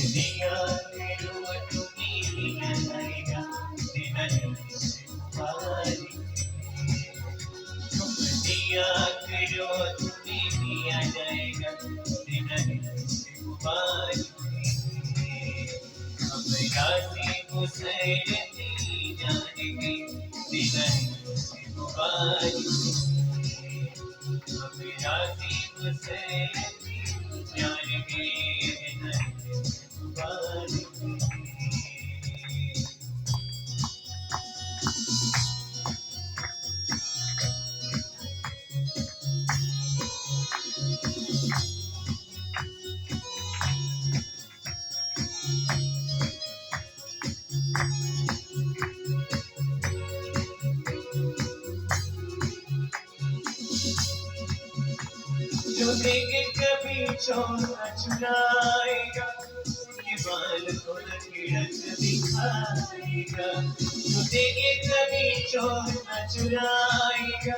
दिया तेरो तुम्हें आएगा दिन तुम्हारी तुम दिया करो तुम्हें भी आ जाएगा दिन तुम्हारी अब रातें गुजरती जाएंगी दिन तुम्हारी अब रातें गुजरती जाएंगी दिन तुम्हारी जो देखे कभी चोर न चुराएगा उसके बाल को न किड़क दिखाएगा जो देखे कभी चोर न चुराएगा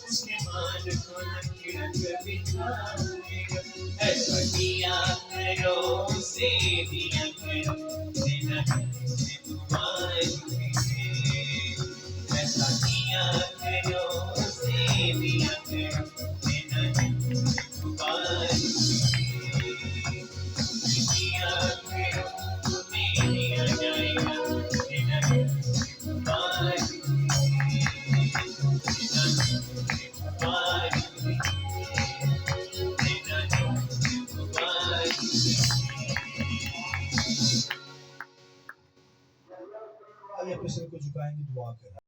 उसके बाल को न किड़क दिखाएगा ऐसा किया करो उसे दिया करो देना से तुम्हारी ऐसा किया करो उसे दिया करो आइए अपने सिर को झुकाएंगे, दुआ करें।